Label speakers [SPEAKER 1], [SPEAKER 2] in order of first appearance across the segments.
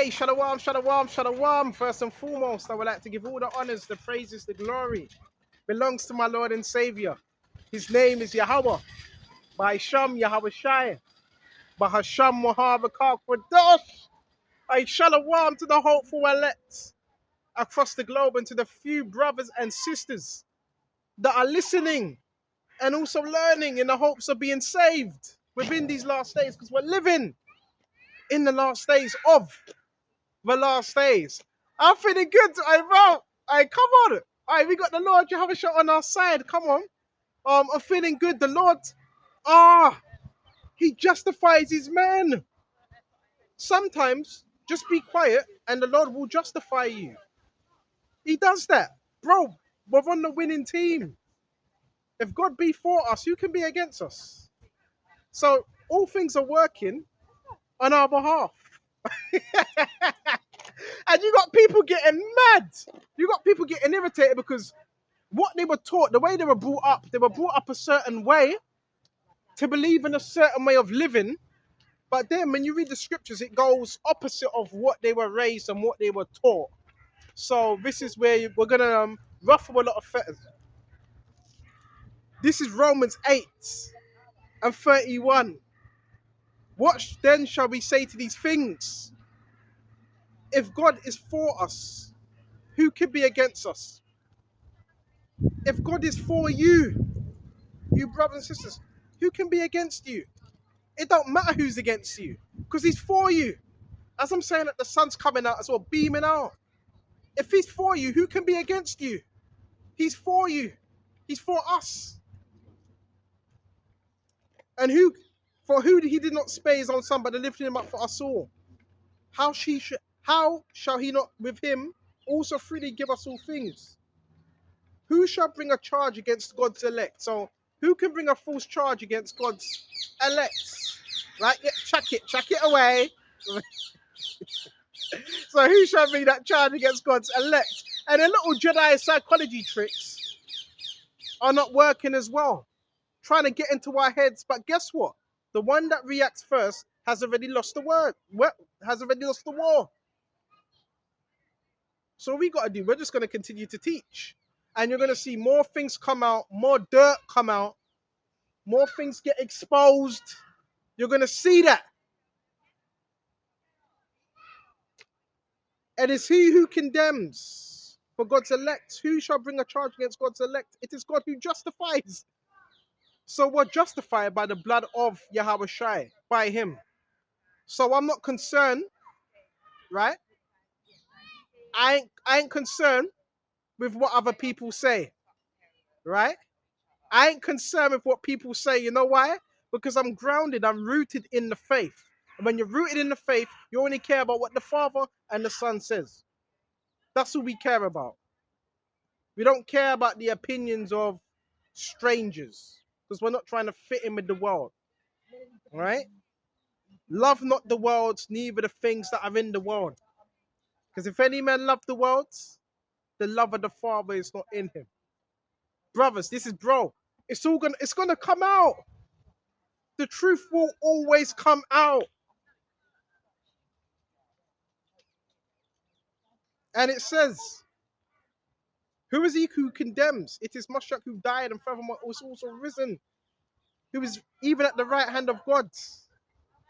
[SPEAKER 1] Hey, shalom, shalom, shalom. First and foremost, I would like to give all the honors, the praises, the glory belongs to my Lord and Savior. His name is Yahweh. By Sham Yahweh Shai. By Hasham Mohave Kadosh. I shalom to the hopeful elect across the globe and to the few brothers and sisters that are listening and also learning in the hopes of being saved within these last days, because we're living in the last days of the last days. I'm feeling good. Come on. We got the Lord Jehovah Shah on our side. Come on. I'm feeling good. The Lord, he justifies his men. Sometimes just be quiet and the Lord will justify you. He does that. Bro, we're on the winning team. If God be for us, who can be against us? So all things are working on our behalf. And you got people getting mad. You got people getting irritated because what they were taught, the way they were brought up a certain way to believe in a certain way of living. But then when you read the scriptures, it goes opposite of what they were raised and what they were taught. So this is where we're going to ruffle a lot of feathers. This is Romans 8:31. What then shall we say to these things? If God is for us, who can be against us? If God is for you, you brothers and sisters, who can be against you? It don't matter who's against you, because he's for you. As I'm saying that the sun's coming out as well, beaming out. If he's for you, who can be against you? He's for you. He's for us. And who he did not spare his own son, but lifted him up for us all. How shall he not with him also freely give us all things? Who shall bring a charge against God's elect? So who can bring a false charge against God's elect? Right? Yeah, chuck it away. So who shall bring that charge against God's elect? And the little Jedi psychology tricks are not working as well. Trying to get into our heads, but guess what? The one that reacts first has already lost the war. So what we got to do, we're just going to continue to teach. And you're going to see more things come out, more dirt come out, more things get exposed. You're going to see that. And it's he who condemns for God's elect. Who shall bring a charge against God's elect? It is God who justifies. So we're justified by the blood of Yahweh Shai, by him. So I'm not concerned, right? I ain't concerned with what other people say, right? I ain't concerned with what people say. You know why? Because I'm grounded, I'm rooted in the faith. And when you're rooted in the faith, you only care about what the Father and the Son says. That's who we care about. We don't care about the opinions of strangers because we're not trying to fit in with the world, right? Love not the world, neither the things that are in the world. Because if any man love the world, the love of the Father is not in him. Brothers, this is it's gonna come out. The truth will always come out. And it says, who is he who condemns? It is Mashiyach who died and furthermore was also risen, who is even at the right hand of God,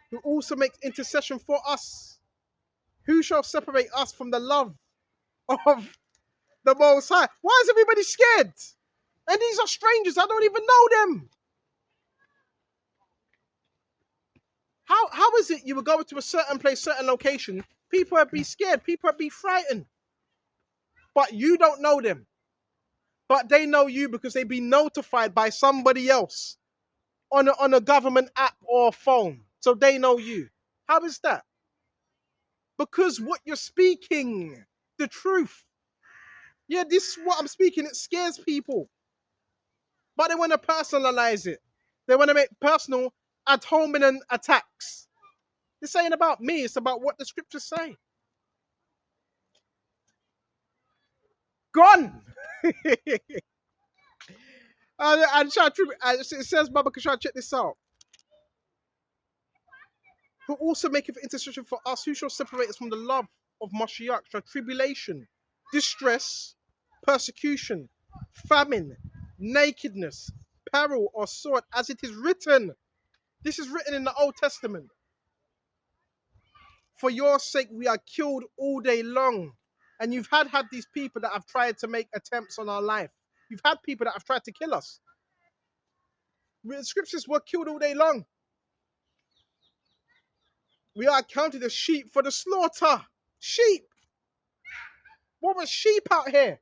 [SPEAKER 1] who also makes intercession for us. Who shall separate us from the love of the Most High? Why is everybody scared? And these are strangers. I don't even know them. How is it you would go to a certain place, certain location, people would be scared, people would be frightened, but you don't know them. But they know you because they've been notified by somebody else on a government app or phone. So they know you. How is that? Because what you're speaking, the truth. Yeah, this is what I'm speaking. It scares people. But they want to personalize it. They want to make personal ad hominem attacks. This ain't about me. It's about what the scriptures say. Gone. And it says, Baba Kashar, check this out. who also maketh intercession for us, who shall separate us from the love of Mashiyach? Shall tribulation, distress, persecution, famine, nakedness, peril, or sword, as it is written. This is written in the Old Testament. For your sake we are killed all day long. And you've had these people that have tried to make attempts on our life. You've had people that have tried to kill us. The scriptures were killed all day long. We are counted as sheep for the slaughter. Sheep. What was sheep out here?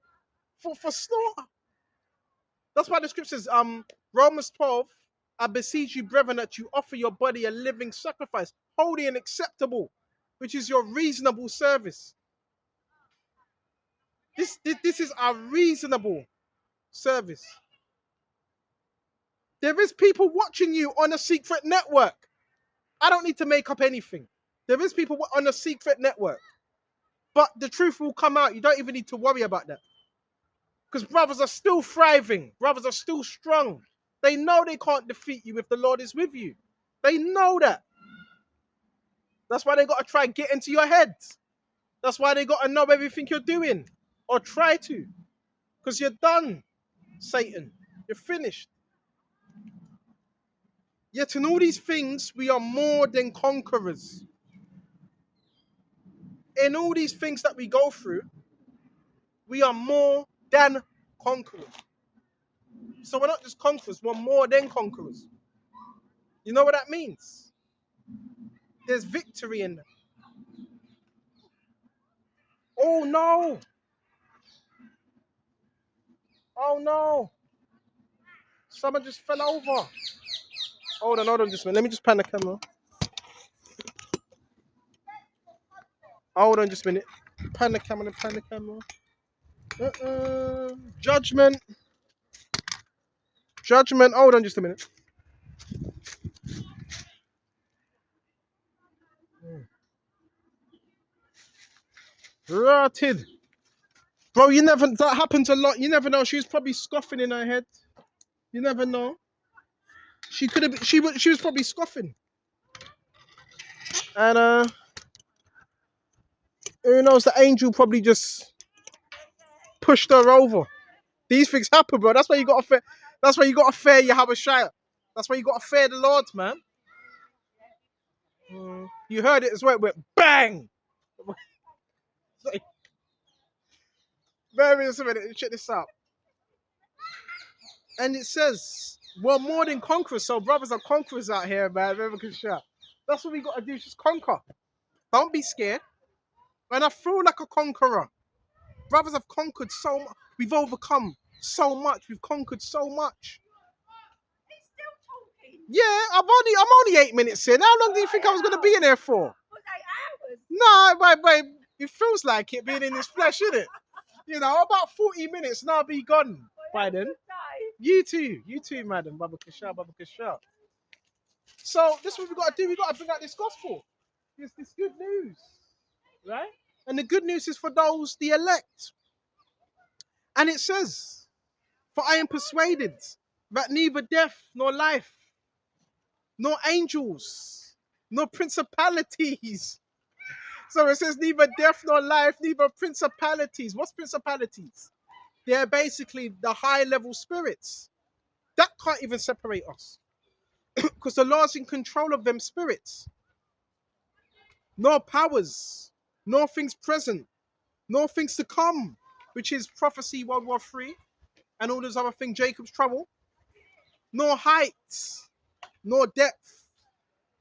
[SPEAKER 1] For slaughter. That's why the scriptures, Romans 12, I beseech you, brethren, that you offer your body a living sacrifice, holy and acceptable, which is your reasonable service. This is our reasonable service. There is people watching you on a secret network. I don't need to make up anything. There is people on a secret network. But the truth will come out. You don't even need to worry about that. Because brothers are still thriving. Brothers are still strong. They know they can't defeat you if the Lord is with you. They know that. That's why they got to try and get into your heads. That's why they got to know everything you're doing. Or try to. Because you're done, Satan. You're finished. Yet in all these things, we are more than conquerors. In all these things that we go through, we are more than conquerors. So we're not just conquerors, we're more than conquerors. You know what that means? There's victory in that. Oh no! Oh no! Someone just fell over. Hold on just a minute. Let me just pan the camera. Hold on just a minute. Pan the camera, pan the camera. Judgment. Judgment. Hold on just a minute. Rotted. Bro, that happens a lot. You never know. She was probably scoffing in her head. You never know. She could have she was probably scoffing. And who knows, the angel probably just pushed her over. These things happen, bro. That's why you gotta fear. That's why you gotta fear Yahweh Shai. That's why you gotta fear the Lord, man. You heard it as well. It went bang. Bear with us a minute. Check this out. And it says, we're more than conquerors. So brothers are conquerors out here, man. That's what we gotta do. Just conquer. Don't be scared. And I feel like a conqueror. Brothers have conquered so much. We've overcome so much. We've conquered so much. Yeah, I'm only 8 minutes in. How long do you think I was gonna be in there for? No, but it feels like it being in this flesh, isn't it? You know, about 40 minutes and I'll be gone by then. You too, madam. Baba Kasha, Baba Kasha. So this is what we got to do. We got to bring out this gospel. This good news, right? And the good news is for those, the elect. And it says, for I am persuaded that neither death nor life, nor angels, nor principalities. So it says neither death nor life, neither principalities. What's principalities? They're basically the high level spirits. That can't even separate us. Because the Lord's in control of them spirits. Nor powers, nor things present, nor things to come, which is prophecy World War III and all those other things, Jacob's trouble. Nor height, nor depth,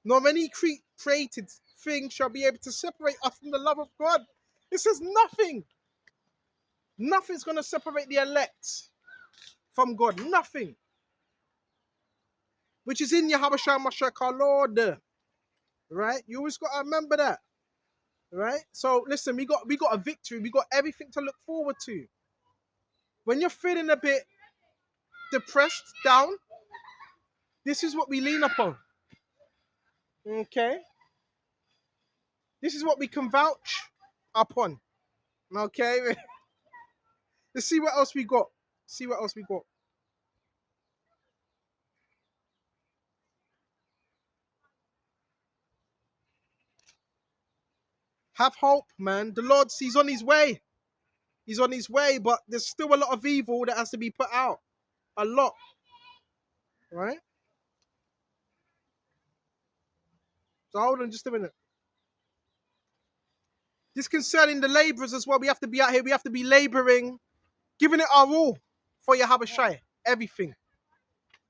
[SPEAKER 1] nor any created thing shall be able to separate us from the love of God. It says nothing. Nothing's going to separate the elect from God. Nothing. Which is in Yahweh Mashiyach our Lord. Right? You always got to remember that. Right? So listen, we got a victory. We got everything to look forward to. When you're feeling a bit depressed, down, this is what we lean upon. Okay? This is what we can vouch upon. Okay? Let's see what else we got. See what else we got. Have hope, man. The Lord, he's on his way. He's on his way, but there's still a lot of evil that has to be put out. A lot, right? So hold on just a minute. This concerning the laborers as well. We have to be out here. We have to be laboring, giving it our all for Yahweh Shai. Everything.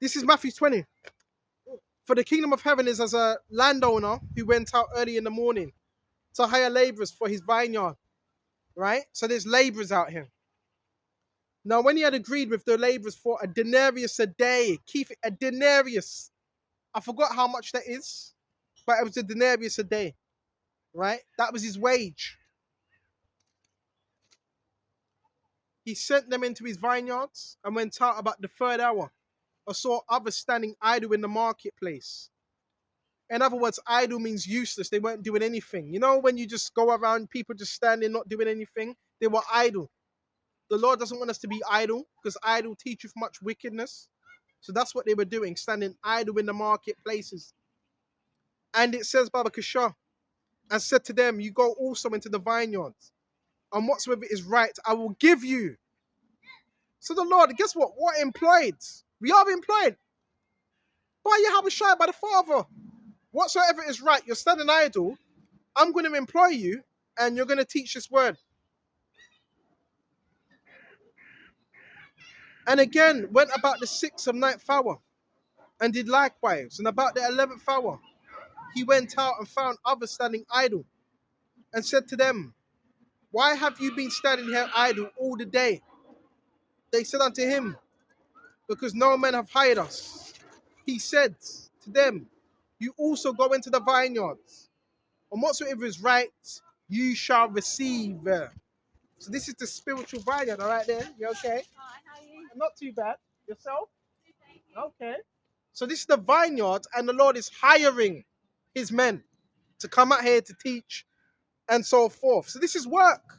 [SPEAKER 1] This is Matthew 20. For the kingdom of heaven is as a landowner who went out early in the morning to hire laborers for his vineyard, right? So there's laborers out here. Now, when he had agreed with the laborers for a denarius a day, keep it a denarius. I forgot how much that is, but it was a denarius a day, right? That was his wage. He sent them into his vineyards and went out about the third hour, or saw others standing idle in the marketplace. In other words, idle means useless. They weren't doing anything. You know, when you just go around, people just standing, not doing anything, they were idle. The Lord doesn't want us to be idle, because idle teacheth much wickedness. So that's what they were doing, standing idle in the marketplaces. And it says, Baba Kashah, and said to them, you go also into the vineyards, and whatsoever is right, I will give you. So the Lord, guess what? We're employed. We are employed by Yahweh Shai, by the Father. Whatsoever is right, you're standing idle, I'm going to employ you, and you're going to teach this word. And again, went about the 6th and 9th hour, and did likewise. And about the 11th hour, he went out and found others standing idle, and said to them, why have you been standing here idle all the day? They said unto him, because no men have hired us. He said to them, you also go into the vineyards, and whatsoever is right, you shall receive. So this is the spiritual vineyard, all right there? You okay? Not too bad. Yourself? Okay. So this is the vineyard, and the Lord is hiring his men to come out here to teach and so forth. So this is work.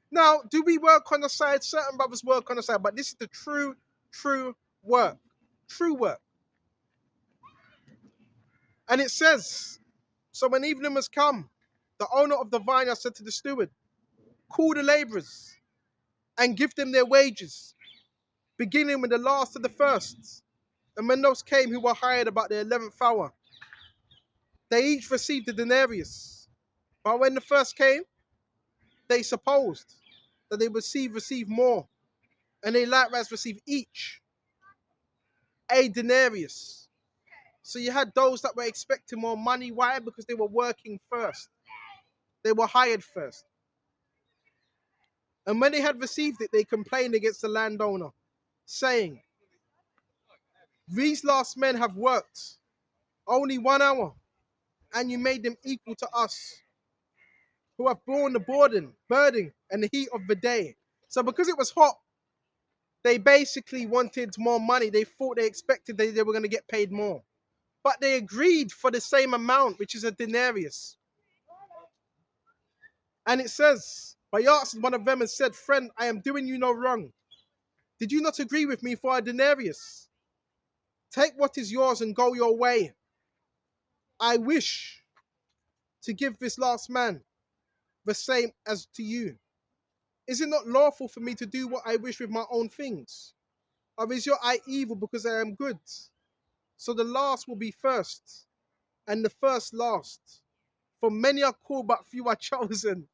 [SPEAKER 1] Now, do we work on the side? Certain brothers work on the side, but this is the true work. True work. And it says, so when evening was come, the owner of the vineyard said to the steward, call the laborers and give them their wages, beginning with the last to the first. And when those came who were hired about the 11th hour, they each received a denarius. But when the first came, they supposed that they would receive more, and they likewise received each a denarius. So you had those that were expecting more money. Why? Because they were working first. They were hired first. And when they had received it, they complained against the landowner, saying, these last men have worked only 1 hour, and you made them equal to us, who have borne the burden and the heat of the day. So because it was hot, they basically wanted more money. They thought, they expected they were going to get paid more. But they agreed for the same amount, which is a denarius. And it says, but he asked one of them and said, friend, I am doing you no wrong. Did you not agree with me for a denarius? Take what is yours and go your way. I wish to give this last man the same as to you. Is it not lawful for me to do what I wish with my own things? Or is your eye evil because I am good? So the last will be first, and the first last. For many are called, but few are chosen.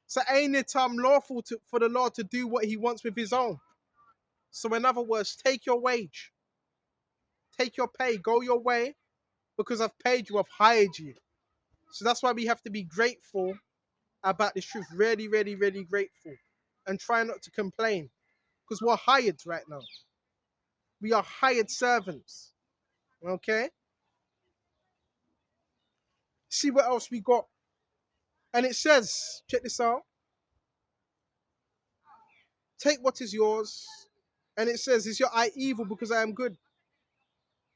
[SPEAKER 1] So ain't it lawful for the Lord to do what he wants with his own? So in other words, take your wage, take your pay, go your way, because I've paid you, I've hired you. So that's why we have to be grateful about this truth. Really, really, really grateful. And try not to complain. Because we're hired right now. We are hired servants. Okay? See what else we got. And it says, check this out. Take what is yours. And it says, is your eye evil because I am good?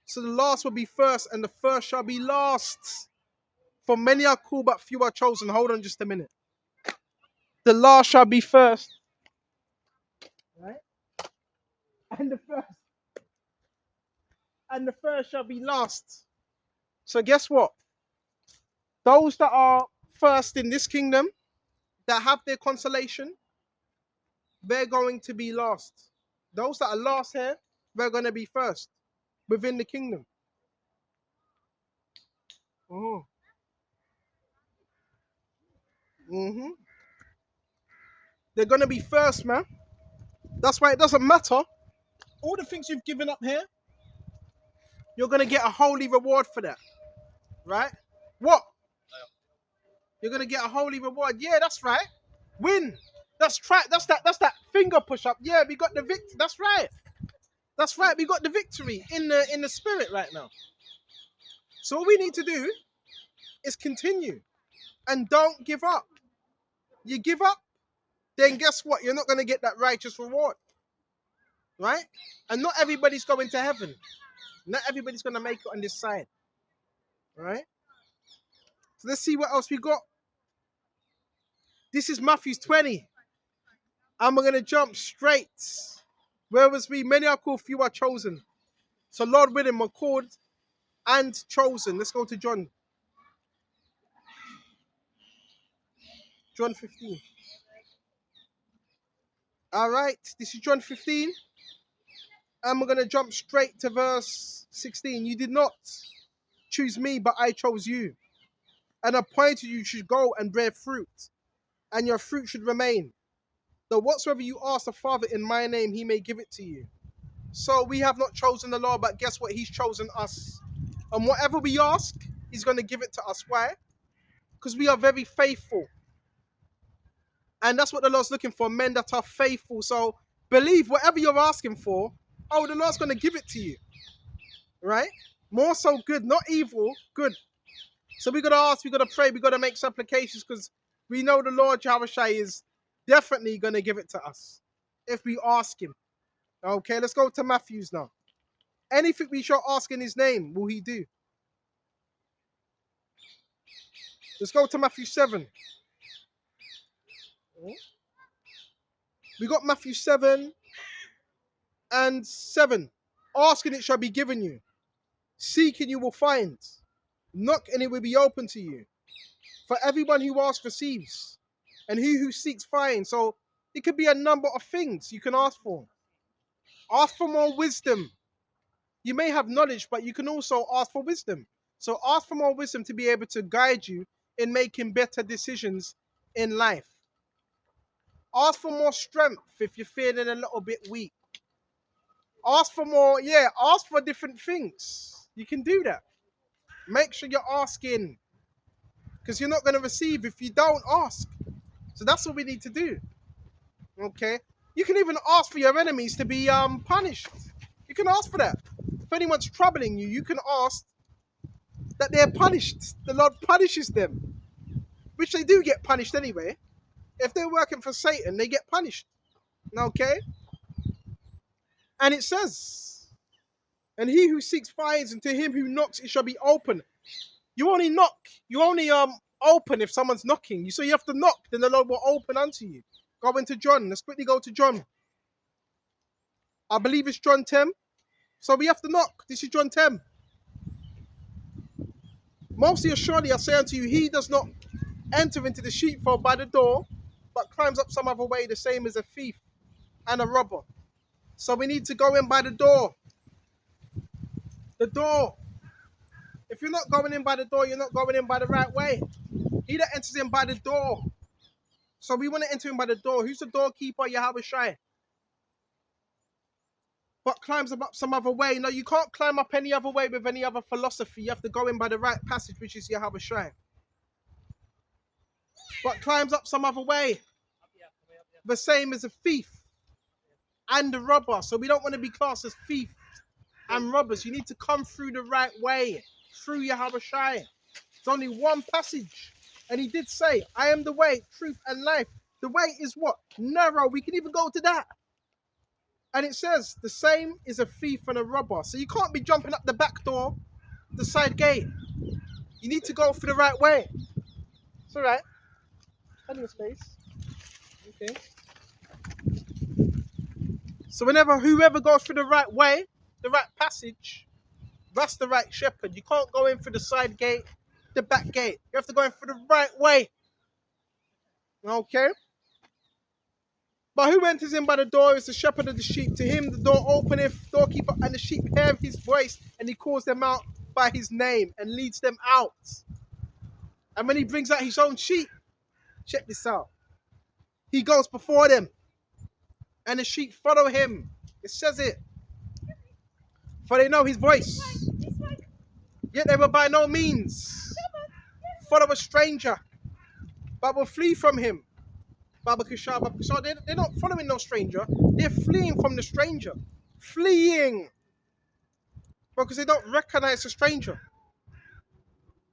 [SPEAKER 1] So the last will be first, and the first shall be last. For many are called, but few are chosen. Hold on just a minute. The last shall be first. Right? And the first shall be last. So guess what? Those that are first in this kingdom that have their consolation, they're going to be last. Those that are last here, they're going to be first within the kingdom. Oh. Mm-hmm. They're going to be first, man. That's why it doesn't matter. All the things you've given up here, you're going to get a holy reward for that. Right? What? You're going to get a holy reward. Yeah, that's right. Win. That's right. That's that finger push up. Yeah, we got the victory. That's right. That's right. We got the victory in the spirit right now. So all we need to do is continue and don't give up. You give up, then guess what? You're not going to get that righteous reward. Right? And not everybody's going to heaven. Not everybody's going to make it on this side. Right? So let's see what else we got. This is Matthew 20. And we're going to jump straight. Where was we? Many are called, few are chosen. So Lord willing, we're called and chosen. Let's go to John. John 15. All right. This is John 15. And we're going to jump straight to verse 16. You did not choose me, but I chose you. And appointed you should go and bear fruit. And your fruit should remain. Though whatsoever you ask the Father in my name, he may give it to you. So we have not chosen the Lord, but guess what? He's chosen us. And whatever we ask, he's going to give it to us. Why? Because we are very faithful. And that's what the Lord's looking for, men that are faithful. So believe whatever you're asking for, oh, the Lord's going to give it to you. Right? More so good, not evil, good. So we got to ask, we got to pray, we got to make supplications because we know the Lord Yahushua is definitely going to give it to us if we ask him. Okay, let's go to Matthew's now. Anything we shall ask in his name, will he do? Let's go to Matthew 7. We got Matthew 7 and 7. Ask and it shall be given you. Seek and you will find. Knock and it will be open to you. For everyone who asks receives. And he who seeks finds. So it could be a number of things you can ask for. Ask for more wisdom. You may have knowledge, but you can also ask for wisdom. So ask for more wisdom to be able to guide you in making better decisions in life. Ask for more strength if you're feeling a little bit weak. Ask for more, ask for different things. You can do that. Make sure you're asking, because you're not going to receive if you don't ask. So that's what we need to do. Okay? You can even ask for your enemies to be punished. You can ask for that. If anyone's troubling you, you can ask that they're punished. The Lord punishes them. Which they do get punished anyway. If they're working for Satan, they get punished. Okay? And it says, and he who seeks finds, and to him who knocks it shall be open. You only knock. You only open if someone's knocking. So you have to knock, then the Lord will open unto you. Go into John. Let's quickly go to John. I believe it's John 10. So we have to knock. This is John 10. Most assuredly I say unto you, he does not enter into the sheepfold by the door, but climbs up some other way, the same as a thief and a robber. So we need to go in by the door. The door. If you're not going in by the door, you're not going in by the right way. He that enters in by the door. So we want to enter in by the door. Who's the doorkeeper? Yahushua. But climbs up some other way. No, you can't climb up any other way with any other philosophy. You have to go in by the right passage, which is Yahushua. But climbs up some other way. The same as a thief and a robber. So we don't want to be classed as thieves and robbers. You need to come through the right way. Through Yahushua. There's only one passage. And he did say, I am the way, truth, and life. The way is what? Narrow. We can even go to that. And it says, the same is a thief and a robber. So you can't be jumping up the back door, the side gate. You need to go for the right way. It's all right. Plenty of space. Okay. So whoever goes through the right way, the right passage, that's the right shepherd. You can't go in through the side gate, the back gate. You have to go in through the right way. Okay? But who enters in by the door is the shepherd of the sheep. To him the door openeth, doorkeeper, and the sheep hear his voice, and he calls them out by his name and leads them out. And when he brings out his own sheep, check this out. He goes before them, and the sheep follow him. It says it. For they know his voice. Yet they will by no means follow a stranger, but will flee from him. So they're not following no stranger. They're fleeing from the stranger. Fleeing. Because they don't recognize a stranger.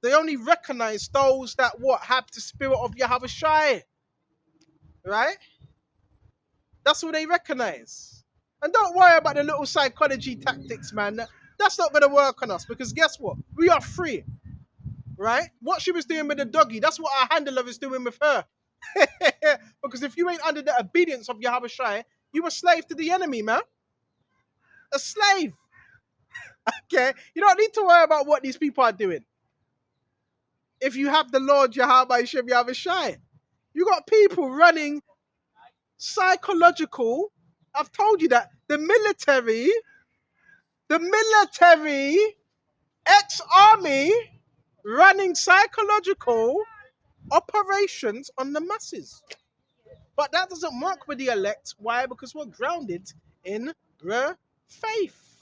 [SPEAKER 1] They only recognize those that what have the spirit of Yahweh. Right? That's what they recognize. And don't worry about the little psychology tactics, man. That's not going to work on us because guess what? We are free. Right? What she was doing with the doggy, that's what our handler is doing with her. Because if you ain't under the obedience of Yahweh, you a slave to the enemy, man. A slave. Okay? You don't need to worry about what these people are doing. If you have the Lord Yahweh Yahweh, you got people running psychological. I've told you that the military, ex-army running psychological operations on the masses. But that doesn't work with the elect. Why? Because we're grounded in the faith.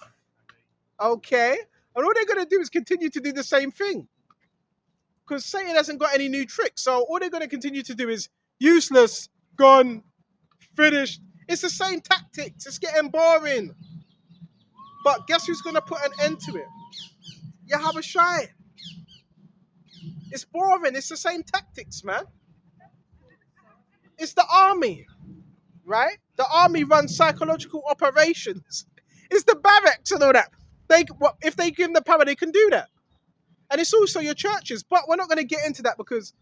[SPEAKER 1] Okay? And all they're going to do is continue to do the same thing. Because Satan hasn't got any new tricks. So all they're going to continue to do is useless, gone, finished. It's the same tactics. It's getting boring. But guess who's going to put an end to it? Yahweh Shai. It's boring. It's the same tactics, man. It's the army, right? The army runs psychological operations. It's the barracks and all that. If they give them the power, they can do that. And it's also your churches. But we're not going to get into that because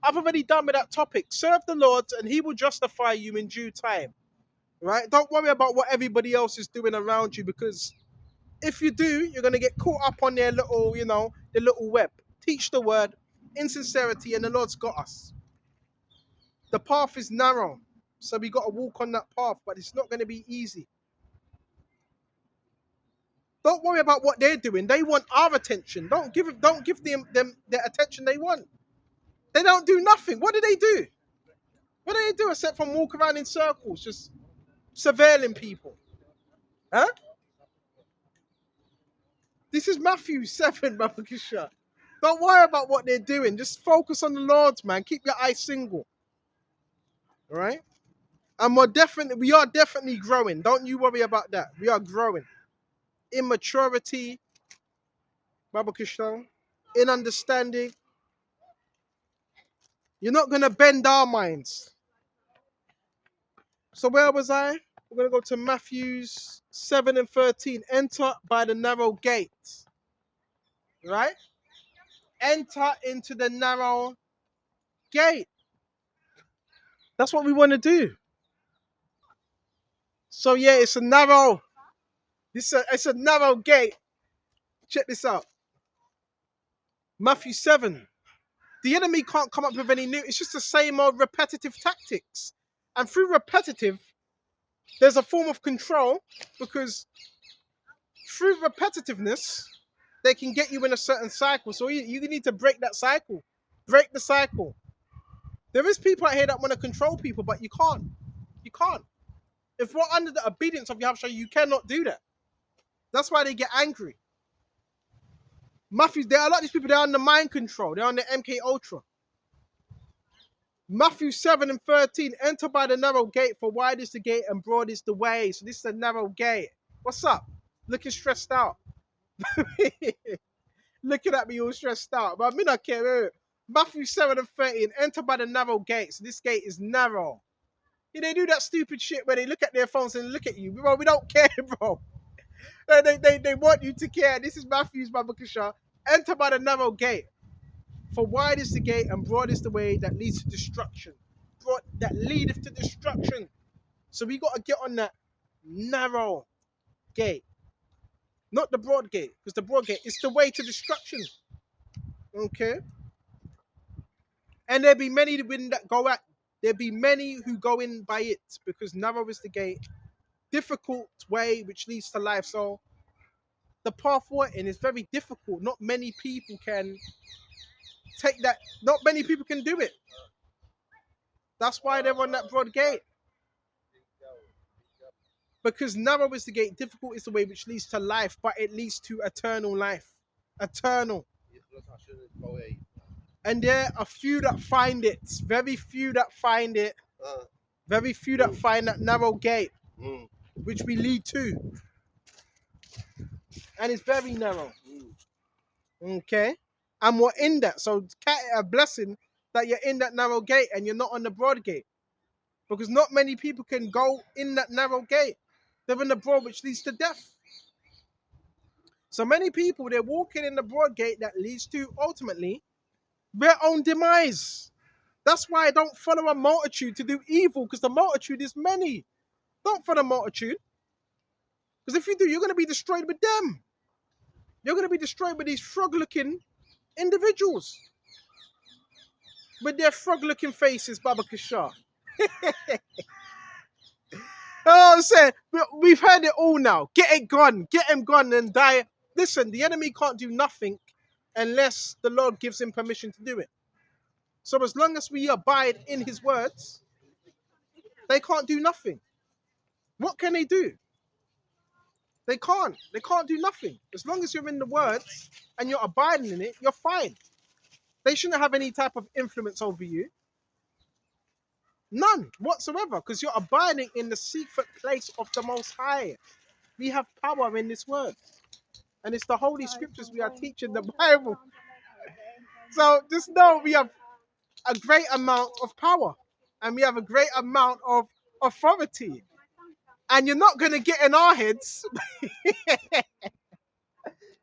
[SPEAKER 1] I've already done with that topic. Serve the Lord and he will justify you in due time. Right? Don't worry about what everybody else is doing around you because if you do, you're going to get caught up on their little, their little web. Teach the word in sincerity and the Lord's got us. The path is narrow. So we got to walk on that path, but it's not going to be easy. Don't worry about what they're doing. They want our attention. Don't give them the attention they want. They don't do nothing. What do they do? What do they do except from walk around in circles, just surveilling people? Huh? This is Matthew 7, Brother Kisha. Don't worry about what they're doing. Just focus on the Lord's, man. Keep your eyes single. All right? And we are definitely growing. Don't you worry about that. We are growing. In maturity, Baba Krishna, in understanding. You're not going to bend our minds. So where was I? We're going to go to Matthew 7 and 13. Enter by the narrow gate. Right? Enter into the narrow gate. That's what we want to do. So yeah, it's a narrow gate. Check this out. Matthew 7. The enemy can't come up with any new. It's just the same old repetitive tactics. And through repetitive, there's a form of control because through repetitiveness, they can get you in a certain cycle. So you need to break that cycle. Break the cycle. There is people out here that want to control people, but you can't. You can't. If we're under the obedience of Yahweh, you cannot do that. That's why they get angry. There are a lot of these people, they're under mind control. They're under MK Ultra. Matthew 7 and 13, enter by the narrow gate, for wide is the gate and broad is the way. So this is a narrow gate. What's up? Looking stressed out. Looking at me all stressed out. But I mean, I care. Matthew 7 and 13, enter by the narrow gate. So this gate is narrow. Yeah, they do that stupid shit where they look at their phones and look at you. Bro, we don't care, bro. They want you to care. This is Matthew's Babakasha. Enter by the narrow gate. For wide is the gate and broad is the way that leads to destruction. Broad, that leadeth to destruction. So we got to get on that narrow gate. Not the broad gate. Because the broad gate is the way to destruction. Okay? And there be many that go at there be many who go in by it, because narrow is the gate, difficult way which leads to life. So the path we're in is very difficult. Not many people can take that. Not many people can do it. That's why they're on that broad gate. Because narrow is the gate, difficult is the way which leads to life, but it leads to eternal life. Eternal. And there are few that find it. Very few that find it. Very few that find that narrow gate, which we lead to. And it's very narrow. Okay? And we're in that. So count it a blessing that you're in that narrow gate and you're not on the broad gate. Because not many people can go in that narrow gate. They're in the broad, which leads to death. So many people, they're walking in the broad gate that leads to, ultimately, their own demise. That's why I don't follow a multitude to do evil, because the multitude is many. Don't follow a multitude. Because if you do, you're going to be destroyed with them. You're going to be destroyed with these frog-looking individuals. With their frog-looking faces, Baba Kishar. Oh, I'm saying, we've heard it all now. Get it gone. Get him gone and die. Listen, the enemy can't do nothing unless the Lord gives him permission to do it. So as long as we abide in his words, they can't do nothing. What can they do? They can't. They can't do nothing. As long as you're in the words and you're abiding in it, you're fine. They shouldn't have any type of influence over you. None whatsoever, because you're abiding in the secret place of the Most High. We have power in this word. And it's the Holy Scriptures we are teaching, the Bible. So just know we have a great amount of power. And we have a great amount of authority. And you're not going to get in our heads.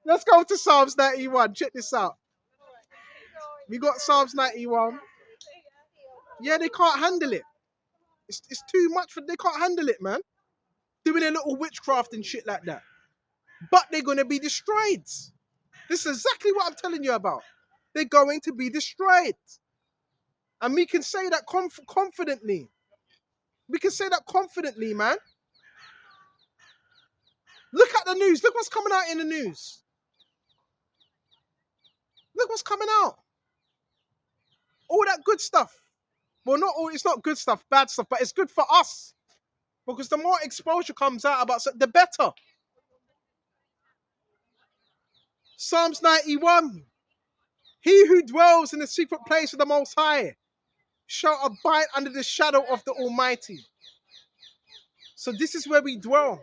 [SPEAKER 1] Let's go to Psalms 91. Check this out. We got Psalms 91. Yeah, they can't handle it. It's too much for they can't handle it, man. Doing a little witchcraft and shit like that. But they're going to be destroyed. This is exactly what I'm telling you about. They're going to be destroyed. And we can say that confidently. We can say that confidently, man. Look at the news. Look what's coming out in the news. Look what's coming out. All that good stuff. Well, not all. It's not good stuff, bad stuff, but it's good for us. Because the more exposure comes out about the better. Psalms 91. He who dwells in the secret place of the Most High shall abide under the shadow of the Almighty. So this is where we dwell.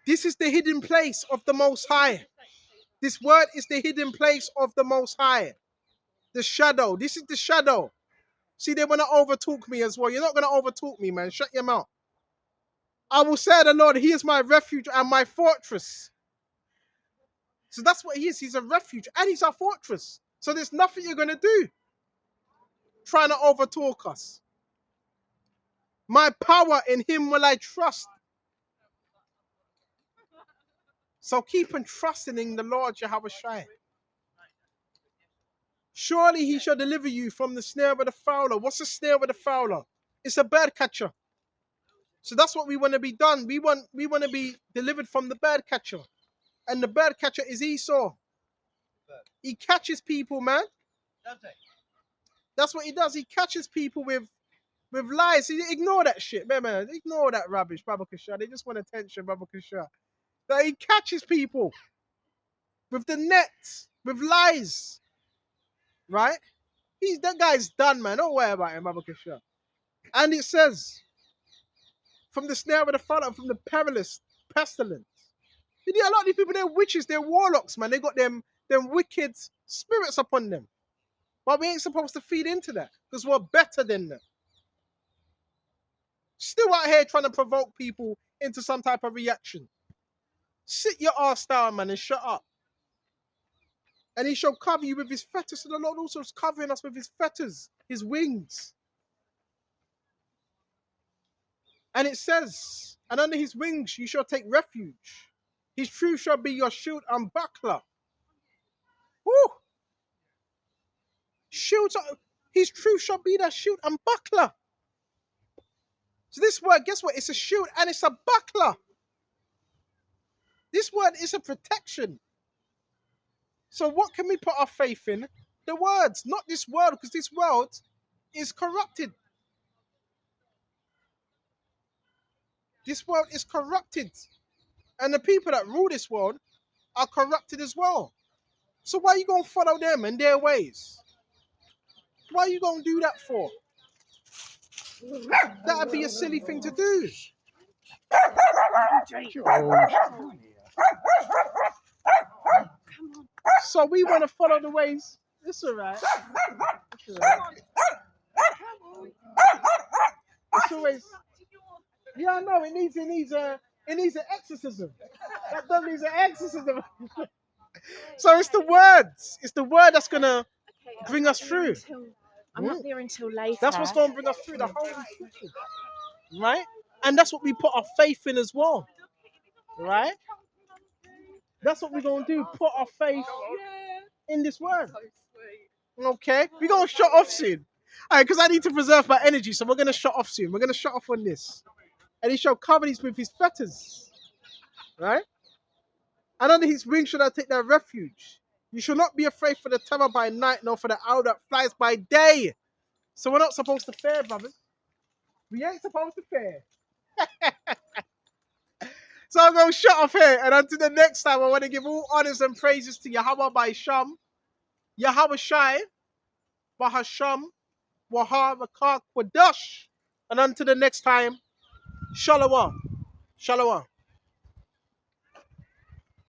[SPEAKER 1] This is the hidden place of the Most High. This word is the hidden place of the Most High. The shadow. This is the shadow. See, they want to overtalk me as well. You're not going to overtalk me, man. Shut your mouth. I will say to the Lord, he is my refuge and my fortress. So that's what he is. He's a refuge and he's our fortress. So there's nothing you're going to do trying to overtalk us. My power in him will I trust. So keep on trusting in the Lord Jehovah Shai. Surely he shall deliver you from the snare of the fowler. What's the snare of the fowler? It's a bird catcher. So that's what we want to be done. We want to be delivered from the bird catcher. And the bird catcher is Esau. He catches people, man. That's what he does. He catches people with lies. Ignore that shit, man. Ignore that rubbish, Baba Kasha. They just want attention, Baba Kasha. That he catches people with the nets, with lies. Right? That guy's done, man. Don't worry about him, Baba Kasha. And it says, from the snare of the fowler, from the perilous pestilence. You know, a lot of these people, they're witches, they're warlocks, man. They got them wicked spirits upon them. But we ain't supposed to feed into that because we're better than them. Still out here trying to provoke people into some type of reaction. Sit your ass down, man, and shut up. And he shall cover you with his fetters. So the Lord also is covering us with his fetters, his wings. And it says, and under his wings you shall take refuge. His truth shall be your shield and buckler. Woo! Shields. His truth shall be their shield and buckler. So this word, guess what? It's a shield and it's a buckler. This word is a protection. So what can we put our faith in? The words, not this world, because this world is corrupted. This world is corrupted. And the people that rule this world are corrupted as well. So why are you going to follow them and their ways? Why are you going to do that for? That would be a silly thing to do. So we want to follow the ways. It's all right. It's all right. It's always. Yeah, I know. It needs an exorcism. That does need an exorcism. So it's the words. It's the word that's gonna bring us through.
[SPEAKER 2] I'm not there until later.
[SPEAKER 1] That's what's gonna bring us through the Holy Scripture, right? And that's what we put our faith in as well, right? That's what we're gonna do. Put our faith in this word. Okay, we're gonna shut off soon. All right, because I need to preserve my energy, so we're gonna shut off soon. We're gonna shut off on this, and he shall cover these with his fetters, right? And under his wings shall I take their refuge. You shall not be afraid for the terror by night, nor for the owl that flies by day. So we're not supposed to fear, brothers. We ain't supposed to fear. So I'm going to shut off here. And until the next time, I want to give all honors and praises to Yahweh by Sham, Yahweh Shai, Bahasham, Wahar, Rakak, Wadash. And until the next time, Shalom. Shalom.